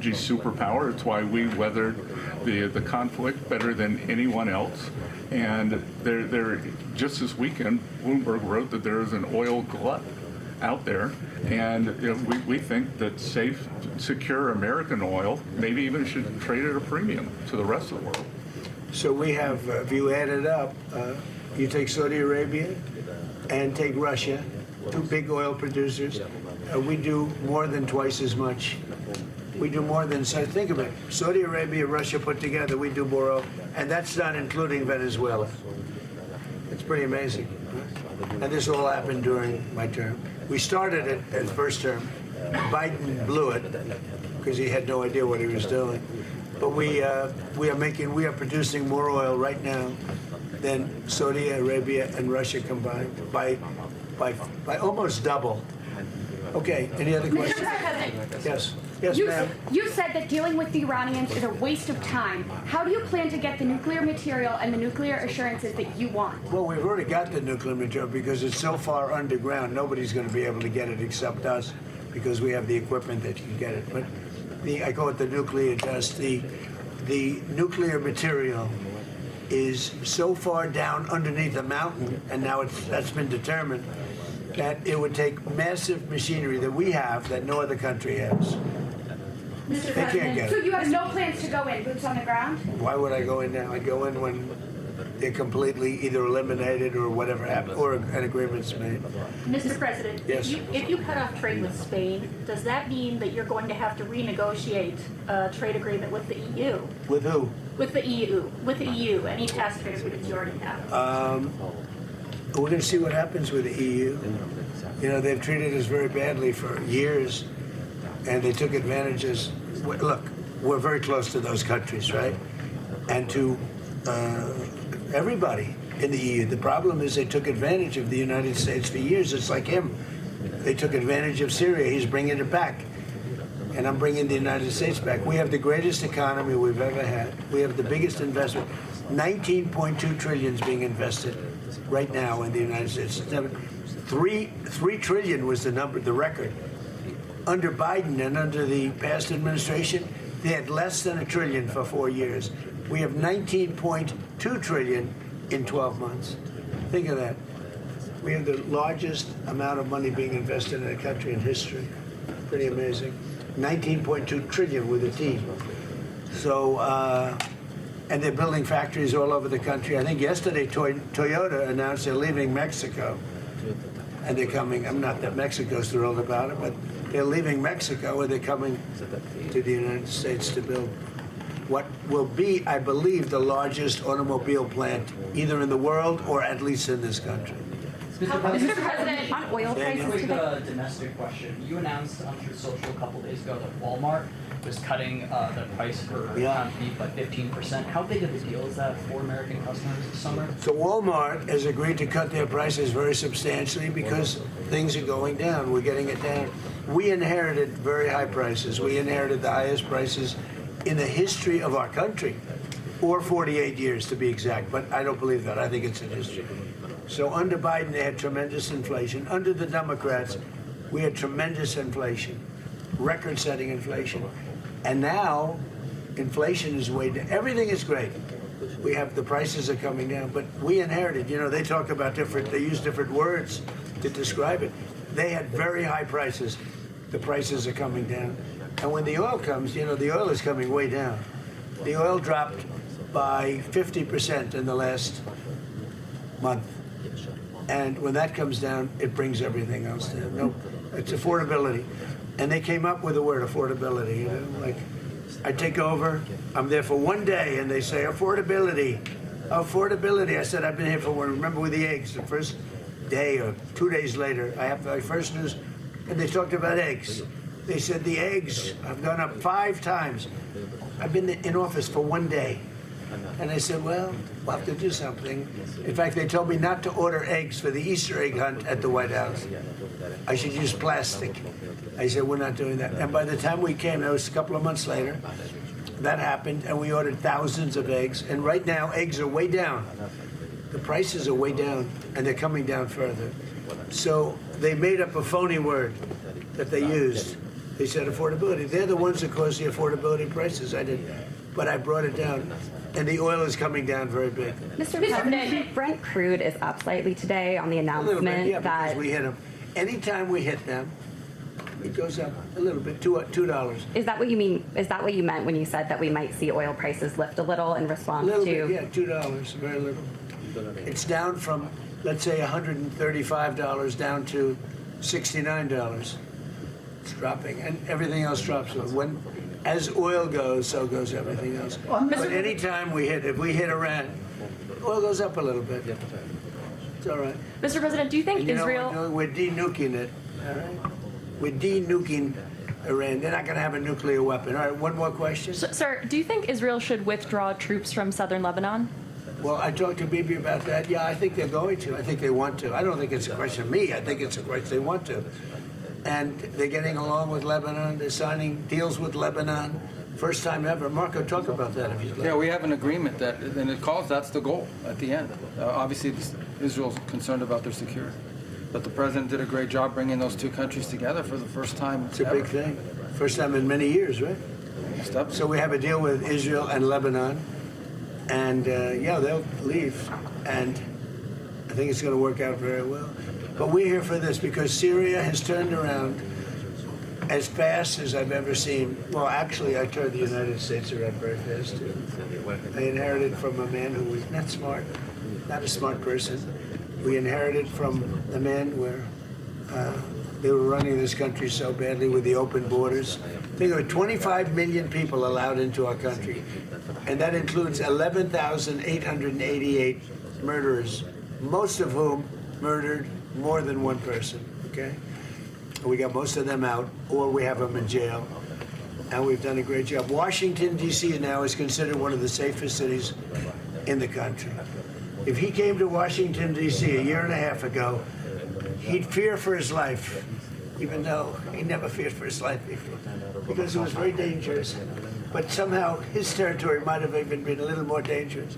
superpower. It's why we weathered the conflict better than anyone else. And just this weekend, Bloomberg wrote that there is an oil glut out there, and we think that safe, secure American oil maybe even should trade at a premium to the rest of the world. So we have, if you add it up, you take Saudi Arabia and take Russia, two big oil producers, we do more than twice as much. We do more than, so think of it, Saudi Arabia, Russia put together, we do more oil, and that's not including Venezuela. It's pretty amazing. And this all happened during my term. We started it as first term. Biden blew it because he had no idea what he was doing. But we are producing more oil right now than Saudi Arabia and Russia combined by almost double. Okay, any other questions? Yes. Yes, ma'am. You said that dealing with the Iranians is a waste of time. How do you plan to get the nuclear material and the nuclear assurances that you want? Well, we've already got the nuclear material because it's so far underground, nobody's going to be able to get it except us because we have the equipment that can get it. But I call it the nuclear dust. The nuclear material is so far down underneath the mountain, and now that's been determined, that it would take massive machinery that we have that no other country has. Mr. President, so you have no plans to go in, boots on the ground? Why would I go in now? I'd go in when they're completely either eliminated or whatever happened, or an agreement's made. Mr. President, yes. if you cut off trade with Spain, does that mean that you're going to have to renegotiate a trade agreement with the EU? With who? With the EU. With the EU. Any past trade agreements you already have? We're going to see what happens with the EU. You know, they've treated us very badly for years, and they took advantages. Look, we're very close to those countries, right? And to everybody in the EU. The problem is they took advantage of the United States for years. It's like him. They took advantage of Syria. He's bringing it back. And I'm bringing the United States back. We have the greatest economy we've ever had. We have the biggest investment. 19.2 trillion is being invested right now in the United States. 3 trillion was the record. Under Biden and under the past administration, they had less than $1 trillion for 4 years. We have 19.2 trillion in 12 months. Think of that. We have the largest amount of money being invested in a country in history. Pretty amazing. 19.2 trillion with a T. So, and they're building factories all over the country. I think yesterday Toyota announced they're leaving Mexico. And they're coming, I'm not that Mexico's thrilled about it, but they're leaving Mexico and they're coming to the United States to build what will be, I believe, the largest automobile plant either in the world or at least in this country. Mr. President, on oil prices Quick today. domestic question. You announced on Truth Social a couple days ago that Walmart was cutting the price for ground beef by 15%. How big of a deal is that for American customers this summer? So Walmart has agreed to cut their prices very substantially because things are going down. We're getting it down. We inherited very high prices. We inherited the highest prices in the history of our country, or 48 years to be exact, but I don't believe that. I think it's in history. So under Biden, they had tremendous inflation. Under the Democrats, we had tremendous inflation, record-setting inflation. And now, inflation is way down. Everything is great. We have, the prices are coming down, but we inherited, you know, they talk about they use different words to describe it. They had very high prices. The prices are coming down. And when the oil comes, you know, the oil is coming way down. The oil dropped by 50% in the last month. And when that comes down, it brings everything else down. No, it's affordability. And they came up with the word affordability. You know, like, I take over, I'm there for 1 day, and they say, affordability, affordability. I said, I've been here for one. Remember with the eggs, the first day or 2 days later, I have my first news, and they talked about eggs. They said the eggs have gone up 5 times. I've been in office for 1 day. And I said, well, we'll have to do something. In fact, they told me not to order eggs for the Easter egg hunt at the White House. I should use plastic. I said, we're not doing that. And by the time we came, that was a couple of months later, that happened, and we ordered thousands of eggs. And right now, eggs are way down. The prices are way down, and they're coming down further. So they made up a phony word that they used. They said affordability. They're the ones that caused the affordability prices. I didn't, but I brought it down, and the oil is coming down very big. Mr. President, Brent crude is up slightly today on the A little announcement bit, yeah, that because we hit them. Anytime we hit them, it goes up a little bit, $2. is that what you mean? Is that what you meant when you said that we might see oil prices lift a little in A response little to? bit, yeah, $2, very little. It's down from, let's say, $135 down to $69. It's dropping, and everything else drops. So as oil goes, so goes everything else. But anytime if we hit Iran, oil goes up a little bit. It's all right. Mr. President, do you think And you know Israel? what we're doing? We're de-nuking it. All right. We're de-nuking Iran. They're not going to have a nuclear weapon. All right. One more question. Sir, do you think Israel should withdraw troops from southern Lebanon? Well, I talked to Bibi about that. Yeah, I think they're going to. I think they want to. I don't think it's a question of me. I think it's a question they want to. And they're getting along with Lebanon. They're signing deals with Lebanon. First time ever. Marco, talk about that if you'd like. Yeah, we have an agreement that, and it calls, that's the goal at the end. Obviously, Israel's concerned about their security. But the president did a great job bringing those two countries together for the first time It's a big thing. First time in many years, right? So we have a deal with Israel and Lebanon. And, yeah, they'll leave. And I think it's going to work out very well. But we're here for this because Syria has turned around as fast as I've ever seen. Well, actually, I turned the United States around very fast, too. I inherited from a man who was not smart, not a smart person. We inherited from a man where they were running this country so badly with the open borders. Think of it, 25 million people allowed into our country, and that includes 11,888 murderers, most of whom murdered more than one person, okay? We got most of them out, or we have them in jail, and we've done a great job. Washington, D.C. now is considered one of the safest cities in the country. If he came to Washington, D.C. a year and a half ago, he'd fear for his life, even though he never feared for his life before, because it was very dangerous. But somehow his territory might have even been a little more dangerous.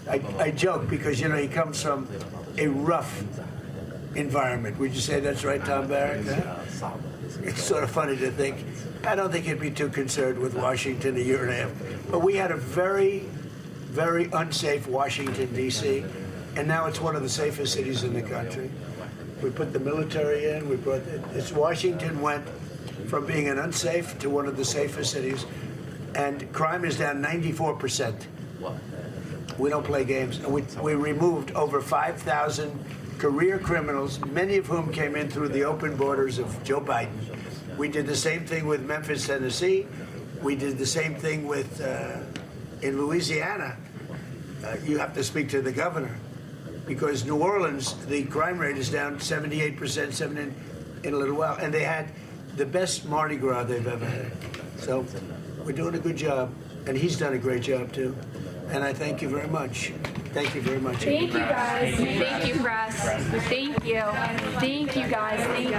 I joke because, you know, he comes from a rough environment. Would you say that's right, Tom Barrett? Huh? It's sort of funny to think. I don't think he'd be too concerned with Washington a year and a half. But we had a very, very unsafe Washington, D.C., and now it's one of the safest cities in the country. We put the military in. Washington went from being an unsafe to one of the safest cities, and crime is down 94%. We don't play games. And we removed over 5,000 career criminals, many of whom came in through the open borders of Joe Biden. We did the same thing with Memphis, Tennessee. We did the same thing with in Louisiana. You have to speak to the governor, because New Orleans, the crime rate is down 78% in a little while, and they had the best Mardi Gras they've ever had. So we're doing a good job, and he's done a great job too. And I thank you very much. Thank you very much. Thank you, guys. Thank you, press. Thank you. Thank you, guys. Thank you.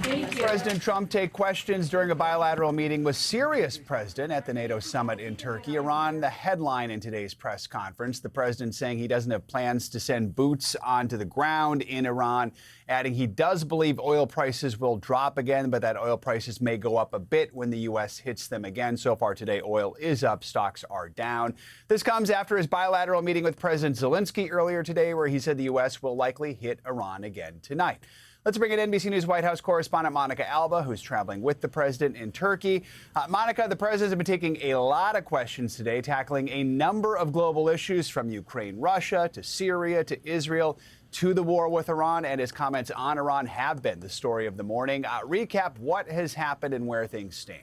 Thank you. President Trump take questions during a bilateral meeting with Syria's president at the NATO summit in Turkey. Iran, the headline in today's press conference. The president saying he doesn't have plans to send boots onto the ground in Iran, adding he does believe oil prices will drop again, but that oil prices may go up a bit when the U.S. hits them again. So far today, oil is up, stocks are down. This comes after his bilateral meeting with President Zelensky earlier today, where he said the U.S. will likely hit Iran again tonight. Let's bring in NBC News White House correspondent Monica Alba, who's traveling with the president in Turkey. Monica, the president has been taking a lot of questions today, tackling a number of global issues from Ukraine, Russia, to Syria, to Israel, to the war with Iran, and his comments on Iran have been the story of the morning. Recap what has happened and where things stand.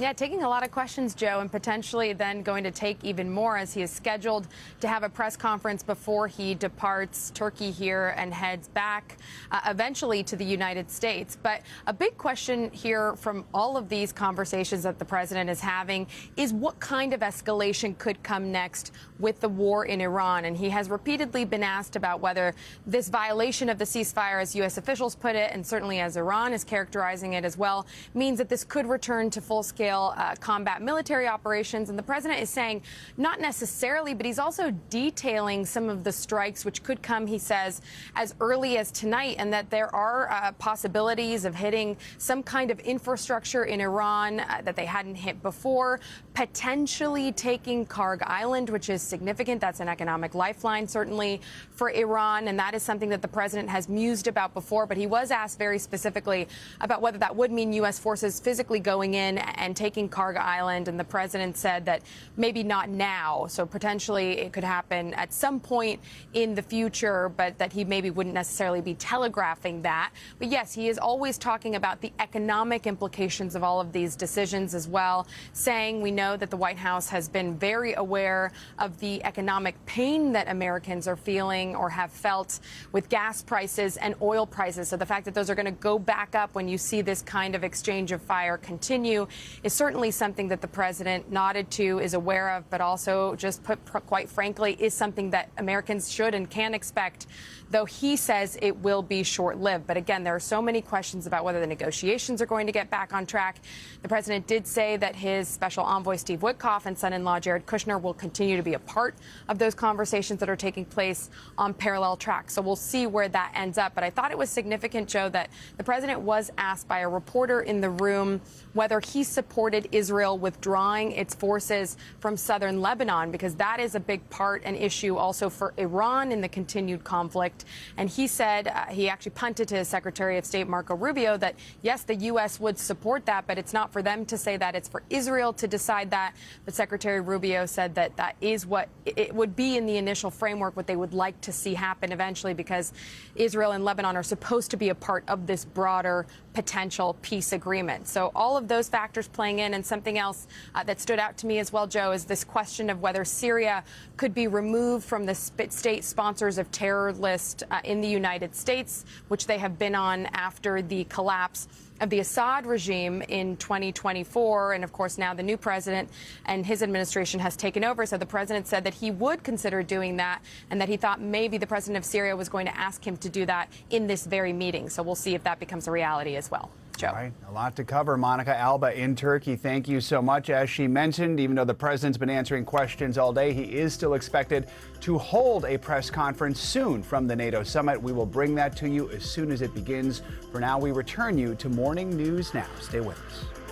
Yeah, taking a lot of questions, Joe, and potentially then going to take even more, as he is scheduled to have a press conference before he departs Turkey here and heads back eventually to the United States. But a big question here from all of these conversations that the president is having is what kind of escalation could come next with the war in Iran. And he has repeatedly been asked about whether this violation of the ceasefire, as U.S. officials put it, and certainly as Iran is characterizing it as well, means that this could return to full-scale scale combat military operations. And the president is saying not necessarily, but he's also detailing some of the strikes which could come, he says, as early as tonight, and that there are possibilities of hitting some kind of infrastructure in Iran that they hadn't hit before, potentially taking Karg Island, which is significant. That's an economic lifeline, certainly, for Iran. And that is something that the president has mused about before. But he was asked very specifically about whether that would mean U.S. forces physically going in and taking Karg Island. And the president said that maybe not now. So potentially it could happen at some point in the future, but that he maybe wouldn't necessarily be telegraphing that. But yes, he is always talking about the economic implications of all of these decisions as well, saying we know that the White House has been very aware of the economic pain that Americans are feeling or have felt with gas prices and oil prices. So the fact that those are going to go back up when you see this kind of exchange of fire continue is certainly something that the president nodded to, is aware of, but also just put quite frankly is something that Americans should and can expect, though he says it will be short-lived. But again, there are so many questions about whether the negotiations are going to get back on track. The president did say that his special envoy, Steve Witkoff, and son-in-law, Jared Kushner, will continue to be a part of those conversations that are taking place on parallel tracks. So we'll see where that ends up. But I thought it was significant, Joe, that the president was asked by a reporter in the room whether he supported Israel withdrawing its forces from southern Lebanon, because that is a big part and issue also for Iran in the continued conflict. And he said, he actually punted to his Secretary of State, Marco Rubio, that yes, the U.S. would support that, but it's not for them to say that. It's for Israel to decide that. But Secretary Rubio said that that is what it would be in the initial framework, what they would like to see happen eventually, because Israel and Lebanon are supposed to be a part of this broader potential peace agreement. So all of those factors playing in. And something else that stood out to me as well, Joe, is this question of whether Syria could be removed from the state sponsors of terror list in the United States, which they have been on after the collapse of the Assad regime in 2024. And of course, now the new president and his administration has taken over. So the president said that he would consider doing that, and that he thought maybe the president of Syria was going to ask him to do that in this very meeting. So we'll see if that becomes a reality as well. Joe. All right, a lot to cover. Monica Alba in Turkey, thank you so much. As she mentioned, even though the president's been answering questions all day, he is still expected to hold a press conference soon from the NATO summit. We will bring that to you as soon as it begins. For now, we return you to Morning News Now. Stay with us.